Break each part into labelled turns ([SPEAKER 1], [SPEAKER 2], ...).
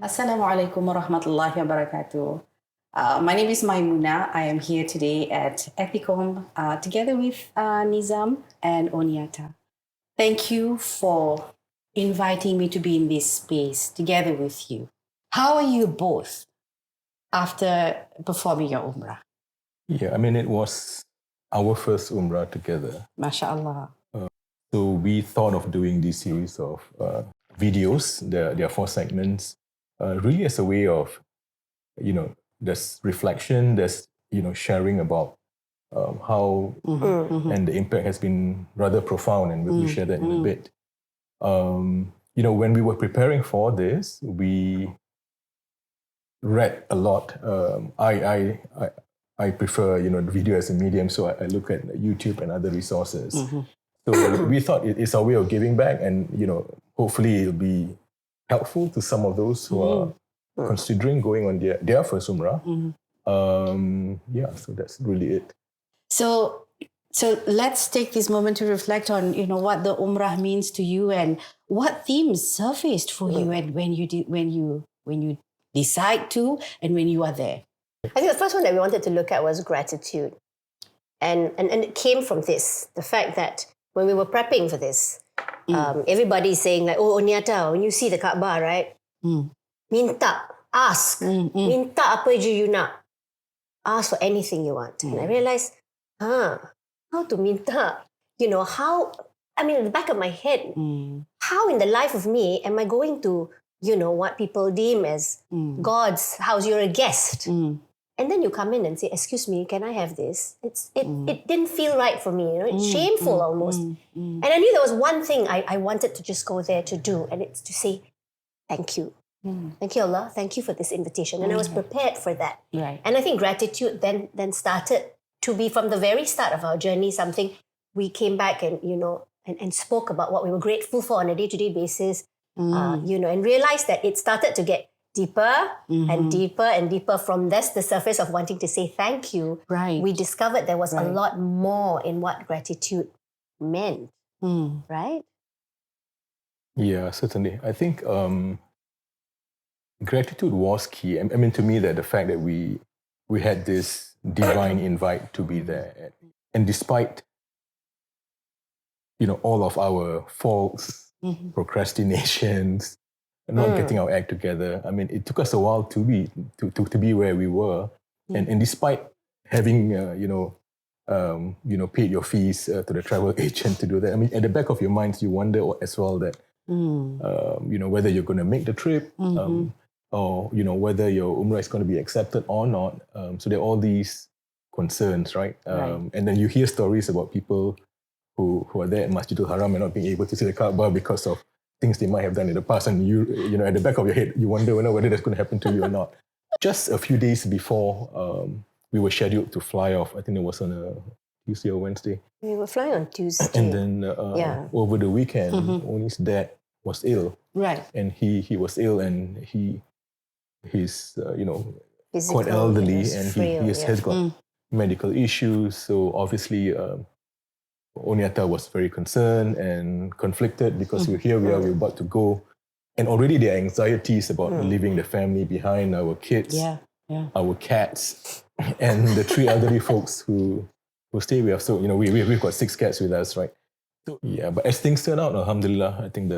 [SPEAKER 1] Assalamu alaikum wa rahmatullahi wa barakatuh. My name is Maimunah. I am here today at Ethicom together with Nizam and Oniatta. Thank you for inviting me to be in this space together with you. How are you both after performing your Umrah?
[SPEAKER 2] Yeah, I mean, it was our first Umrah together.
[SPEAKER 1] MashaAllah.
[SPEAKER 2] So we thought of doing this series of videos, there are 4 segments, really as a way of, there's reflection, there's, sharing about how and the impact has been rather profound, and we'll share that in a bit. When we were preparing for this, we read a lot. I prefer, the video as a medium, so I look at YouTube and other resources. So we thought it's our way of giving back, and hopefully it'll be helpful to some of those who are considering going on their first Umrah. So that's really it.
[SPEAKER 1] So let's take this moment to reflect on what the Umrah means to you and what themes surfaced for you, and when you decide to and when you are there.
[SPEAKER 3] I think the first one that we wanted to look at was gratitude, and it came from this, the fact that when we were prepping for this, everybody's saying like, oh, Oniatta, when you see the Kaabah, right? Minta, ask. Minta apa je you nak. Ask for anything you want. And I realized, how to minta? How, in the back of my head, how in the life of me am I going to, what people deem as God's house? You're a guest. And then you come in and say, excuse me, can I have this? It didn't feel right for me. It's shameful almost. And I knew there was one thing I wanted to just go there to do, and it's to say, thank you. Thank you, Allah. Thank you for this invitation. And I was prepared for that.
[SPEAKER 1] Right.
[SPEAKER 3] And I think gratitude then started to be, from the very start of our journey, something we came back and, and spoke about what we were grateful for on a day-to-day basis, and realized that it started to get deeper and deeper and deeper. From this, the surface of wanting to say thank you, we discovered there was a lot more in what gratitude meant, right?
[SPEAKER 2] Yeah, certainly. I think gratitude was key. I mean, to me, that the fact that we had this divine invite to be there, and despite all of our faults, procrastinations, not getting our act together. I mean, it took us a while to be where we were, and despite having paid your fees to the travel agent to do that. I mean, at the back of your minds, you wonder as well that whether you're going to make the trip, or whether your Umrah is going to be accepted or not. So there are all these concerns, right? And then you hear stories about people who are there at Masjidul Haram and not being able to see the Kaabah because of things they might have done in the past, and you at the back of your head, you wonder whether that's going to happen to you or not. Just a few days before we were scheduled to fly off, I think it was on a Tuesday or Wednesday.
[SPEAKER 3] We were flying on Tuesday.
[SPEAKER 2] And then over the weekend, Oni's dad was ill.
[SPEAKER 1] Right.
[SPEAKER 2] And he was ill, and he's quite elderly, and he has got medical issues. So obviously, Oniatta was very concerned and conflicted because we're about to go. And already there are anxieties about leaving the family behind, our kids, our cats, and the 3 elderly folks who stay with us. So, we've got 6 cats with us, right? So, but as things turn out, alhamdulillah, I think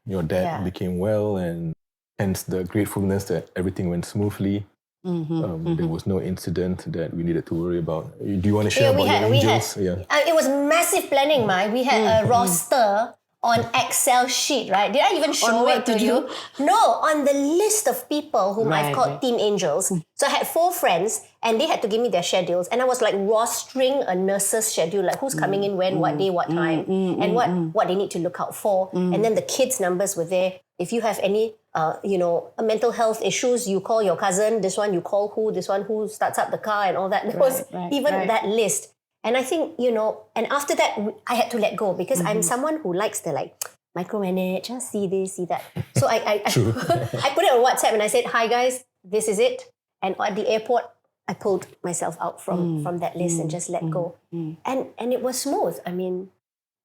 [SPEAKER 2] your dad became well, and hence the gratefulness that everything went smoothly. There was no incident that we needed to worry about. Do you want to share about your angels?
[SPEAKER 3] It was massive planning, Mai. We had a roster on Excel sheet, right? Did I even show it to you? No, on the list of people whom I've called Team Angels. So I had 4 friends, and they had to give me their schedules, and I was like rostering a nurse's schedule, like who's coming in when, what day, what time, and what they need to look out for. And then the kids' numbers were there. If you have any mental health issues, you call your cousin. This one you call who? This one who starts up the car and all that. There was that list. And I think, and after that, I had to let go, because I'm someone who likes to micromanage, see this, see that. So I put it on WhatsApp and I said, hi guys, this is it. And at the airport, I pulled myself out from that list and just let go. And it was smooth. I mean,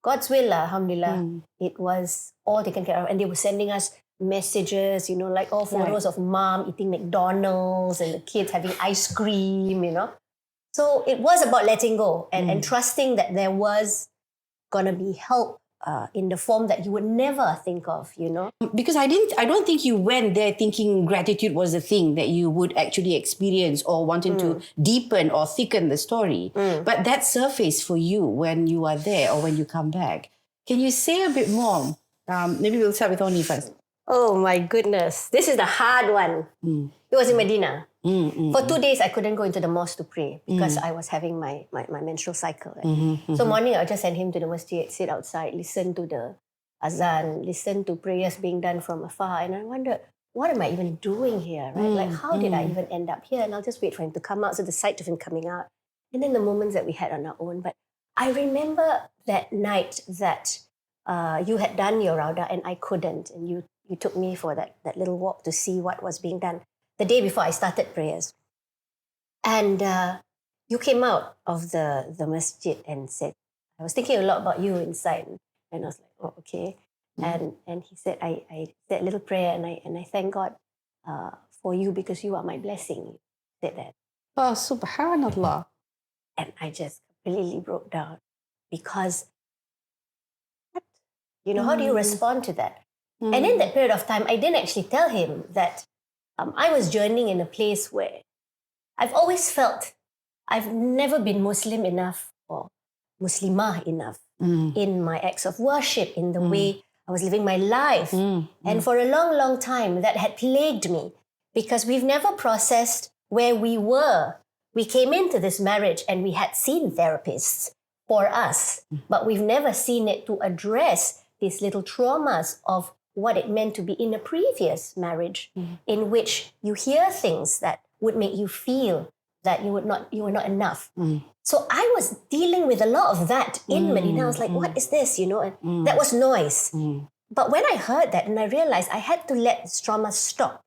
[SPEAKER 3] God's will, alhamdulillah, it was all taken care of. And they were sending us messages, like all photos of mom eating McDonald's and the kids having ice cream, So it was about letting go and trusting that there was going to be help in the form that you would never think of,
[SPEAKER 1] Because I don't think you went there thinking gratitude was a thing that you would actually experience or wanting to deepen or thicken the story. But that surfaced for you when you are there or when you come back. Can you say a bit more? Maybe we'll start with Oni first.
[SPEAKER 3] Oh my goodness. This is the hard one. It was in Medina. For 2 days, I couldn't go into the mosque to pray because I was having my menstrual cycle. Right? So morning, I just send him to the masjid, sit outside, listen to the azan, listen to prayers being done from afar. And I wondered, what am I even doing here? Right? Like, how did I even end up here? And I'll just wait for him to come out. So the sight of him coming out. And then the moments that we had on our own. But I remember that night that you had done your rauda and I couldn't. And you took me for that little walk to see what was being done the day before I started prayers. And you came out of the masjid and said, I was thinking a lot about you inside. And I was like, oh, okay. And he said, I said a little prayer and I thank God for you because you are my blessing. He said that.
[SPEAKER 1] Oh, subhanallah.
[SPEAKER 3] And I just completely broke down because, how do you respond to that? And in that period of time, I didn't actually tell him that I was journeying in a place where I've always felt I've never been Muslim enough or Muslimah enough in my acts of worship, in the way I was living my life. And for a long, long time, that had plagued me because we've never processed where we were. We came into this marriage and we had seen therapists for us, but we've never seen it to address these little traumas of what it meant to be in a previous marriage in which you hear things that would make you feel that you were not enough. So I was dealing with a lot of that in Medina. I was like, what is this? And that was noise. But when I heard that and I realized I had to let this trauma stop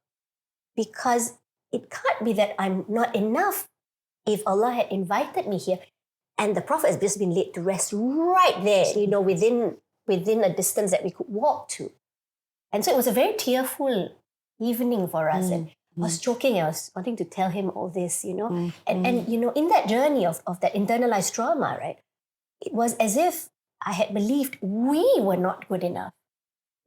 [SPEAKER 3] because it can't be that I'm not enough if Allah had invited me here and the Prophet has just been laid to rest right there, within a distance that we could walk to. And so it was a very tearful evening for us. And I was choking. I was wanting to tell him all this, And in that journey of that internalized trauma, right, it was as if I had believed we were not good enough.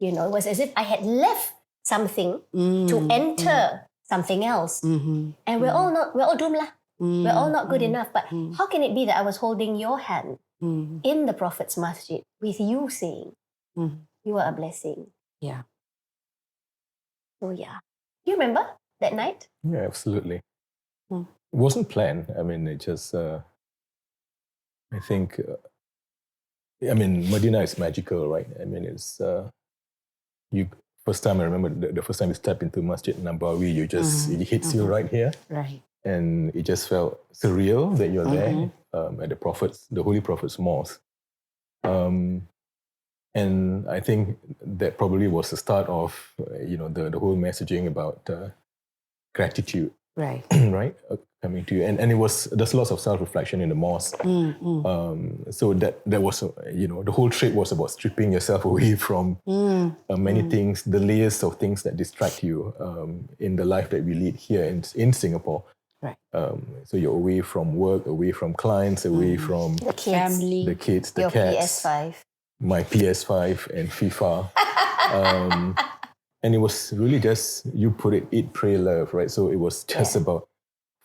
[SPEAKER 3] It was as if I had left something to enter something else. And we're all doomed lah. We're all not good enough. But how can it be that I was holding your hand in the Prophet's masjid with you saying, you are a blessing?
[SPEAKER 1] Yeah.
[SPEAKER 3] So yeah. Do you remember that night?
[SPEAKER 2] Yeah, absolutely. It wasn't planned. I mean, it just, I think, Medina is magical, right? I mean, it's, first time I remember, the first time you step into Masjid Nabawi, it hits you right here.
[SPEAKER 1] Right.
[SPEAKER 2] And it just felt surreal that you're there at the Holy Prophet's Mosque. And I think that probably was the start of, the whole messaging about gratitude.
[SPEAKER 1] Right.
[SPEAKER 2] Right? Coming to you. And there's lots of self-reflection in the mosque. So that was, the whole trip was about stripping yourself away from many things, the layers of things that distract you in the life that we lead here in Singapore.
[SPEAKER 1] Right.
[SPEAKER 2] So you're away from work, away from clients, away from
[SPEAKER 3] the kids,
[SPEAKER 1] family,
[SPEAKER 2] the kids, the
[SPEAKER 3] your
[SPEAKER 2] cats,
[SPEAKER 3] PS5.
[SPEAKER 2] My PS5 and FIFA. And it was really just, you put it, eat, pray, love, right? So it was just about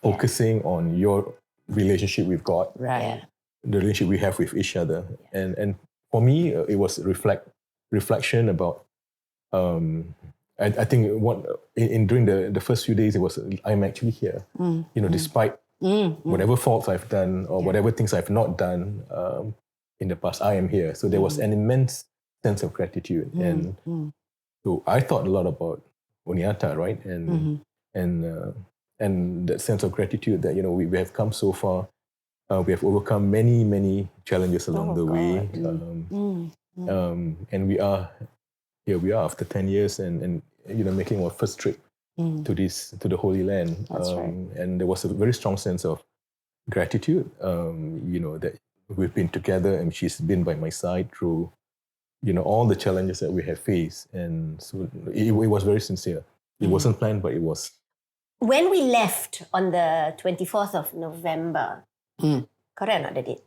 [SPEAKER 2] focusing on your relationship with God,
[SPEAKER 1] right?
[SPEAKER 2] The relationship we have with each other. And for me, it was reflection about, I think during the first few days, it was, I'm actually here. Despite whatever faults I've done or whatever things I've not done in the past, I am here. So there was an immense sense of gratitude. And so I thought a lot about Oniatta, right? And that sense of gratitude that, we have come so far. We have overcome many, many challenges along the way. And here we are after 10 years and making our first trip to the Holy Land.
[SPEAKER 1] That's right.
[SPEAKER 2] And there was a very strong sense of gratitude, that we've been together and she's been by my side through all the challenges that we have faced. And so it was very sincere. It wasn't planned, but it was.
[SPEAKER 3] When we left on the 24th of November, correct or not the date?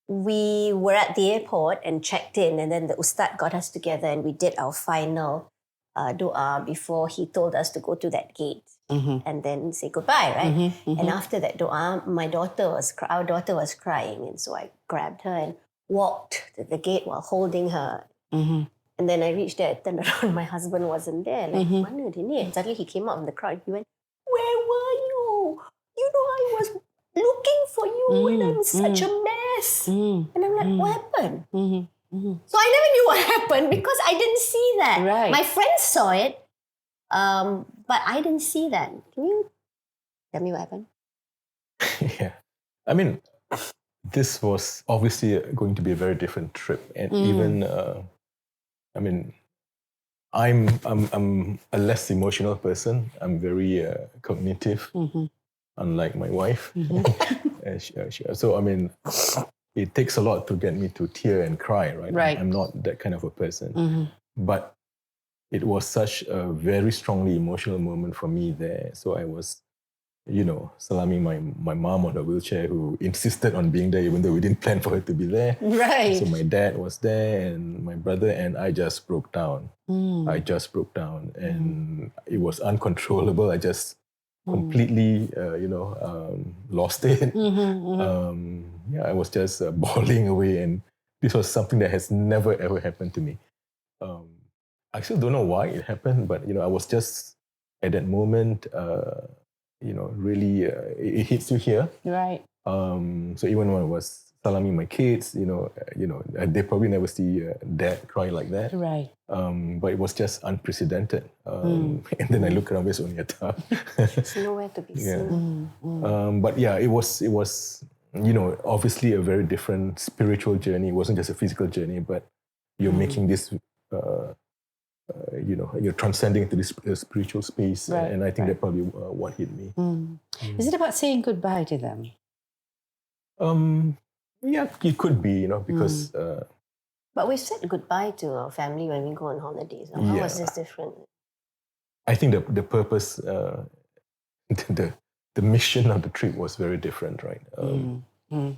[SPEAKER 3] We were at the airport and checked in, and then the Ustad got us together and we did our final dua before he told us to go to that gate and then say goodbye, right? And after that dua, our daughter was crying, and so I grabbed her and walked to the gate while holding her. And then I reached there, I turned around, my husband wasn't there. Like, mana dia ni? And suddenly he came out of the crowd. He went, "Where were you? You know, I was looking for you and I'm such a mess." And I'm like, what happened? So I never knew what happened because I didn't see that.
[SPEAKER 1] Right.
[SPEAKER 3] My friends saw it, but I didn't see that. Can you tell me what happened?
[SPEAKER 2] Yeah. I mean, this was obviously going to be a very different trip. And even, I'm a less emotional person. I'm very cognitive, unlike my wife. So, it takes a lot to get me to tear and cry, right? I'm not that kind of a person. But it was such a very strongly emotional moment for me there. So I was, salaming my mom on the wheelchair, who insisted on being there even though we didn't plan for her to be there.
[SPEAKER 3] Right.
[SPEAKER 2] So my dad was there and my brother, and I just broke down. I just broke down, and it was uncontrollable. I just completely, lost it. I was just bawling away, and this was something that has never ever happened to me. I still don't know why it happened, but I was just at that moment, really it hits you here.
[SPEAKER 1] Right.
[SPEAKER 2] So even when I was salaming my kids, they probably never see dad cry like that.
[SPEAKER 1] Right.
[SPEAKER 2] But it was just unprecedented. And then I look around, where's Oniatta?
[SPEAKER 3] There's nowhere to be seen.
[SPEAKER 2] But yeah, it was obviously a very different spiritual journey. It wasn't just a physical journey, but you're making this, you're transcending into this spiritual space.
[SPEAKER 1] Right,
[SPEAKER 2] And I think that probably what hit me.
[SPEAKER 1] Is it about saying goodbye to them?
[SPEAKER 2] Yeah, it could be, because...
[SPEAKER 3] But we said goodbye to our family when we go on holidays. How was this different?
[SPEAKER 2] I think the purpose, the mission of the trip was very different, right?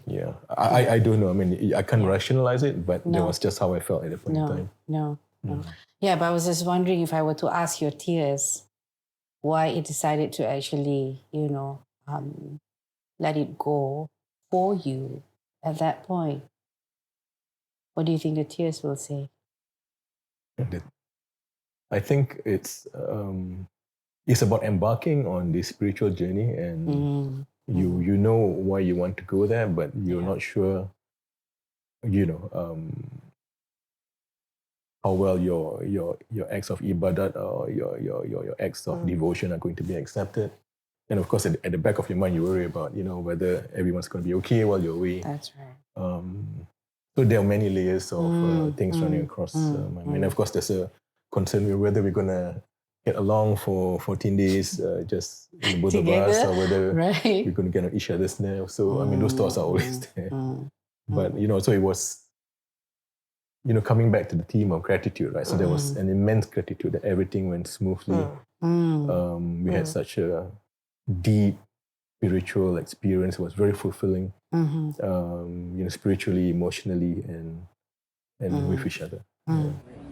[SPEAKER 2] Yeah, I don't know. I can't rationalize it, but that was just how I felt at that point in time.
[SPEAKER 1] No. Yeah, but I was just wondering, if I were to ask your tears, why it decided to actually, let it go for you at that point. What do you think the tears will say?
[SPEAKER 2] I think it's about embarking on this spiritual journey, and you know why you want to go there, but you're not sure, how well your acts of ibadat or your acts of devotion are going to be accepted. And of course, at the back of your mind, you worry about whether everyone's going to be okay while you're away.
[SPEAKER 1] That's right.
[SPEAKER 2] So there are many layers of things running across my mind. Of course, there's a concern with whether we're going to get along for 14 days, just both of us, or whether we're going to get on each other's nerves. So, those thoughts are always there. But, so it was, coming back to the theme of gratitude, right? So there was an immense gratitude that everything went smoothly. We had such a deep spiritual experience. It was very fulfilling, spiritually, emotionally, and with each other.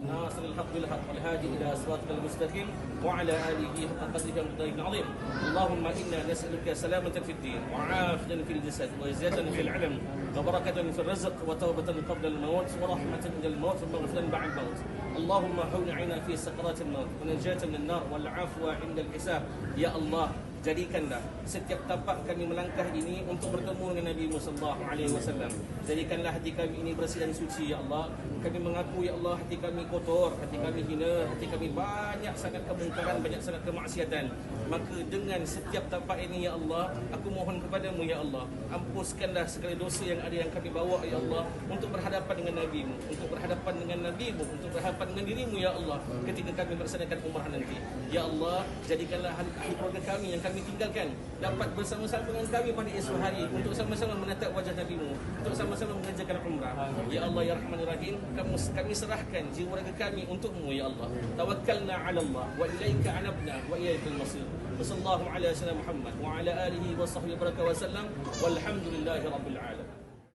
[SPEAKER 4] ناصر الحق بالحق والهادي الى صراطك المستقيم وعلى اله حق قدره ومقداره العظيم. اللهم انا نسالك سلامه في الدين وعافيه في الجسد وزياده في العلم وبركه في الرزق وتوبه قبل الموت ورحمه من الموت ومغفرة بعد الموت. اللهم هون علينا في سكرات الموت ونجاة من النار والعفو عند الحساب. يا الله, jadikanlah setiap tapak kami melangkah ini untuk bertemu dengan Nabi sallallahu alaihi wasallam. Jadikanlah hati kami ini bersih dan suci, ya Allah. Kami mengaku, ya Allah, hati kami kotor, hati kami hina, hati kami banyak sangat kemungkaran, banyak sangat kemaksiatan. Maka dengan setiap tapak ini, ya Allah, aku mohon kepadamu, ya Allah, ampuskanlah segala dosa yang ada yang kami bawa, ya Allah, untuk berhadapan dengan Nabi-Mu, untuk berhadapan dengan Nabi-Mu, untuk berhadapan dengan diri-Mu, ya Allah, ketika kami melaksanakan umrah nanti. Ya Allah, jadikanlah ahli keluarga kami yang kami kami tinggalkan dapat bersama-sama dengan kami pada esok hari untuk sama-sama menatap wajah Nabi-Mu, untuk sama-sama mengerjakan umrah. Ya Allah ya Rahman Rahim, kami serahkan jiwa raga kami untuk-Mu ya Allah. Tawakkalna 'ala Allah wa ilaika anabna wa ilaikal masir. Wassallallahu ala sayyidina Muhammad wa ala alihi wa sahbihi baraka wa sallam walhamdulillahi rabbil alamin.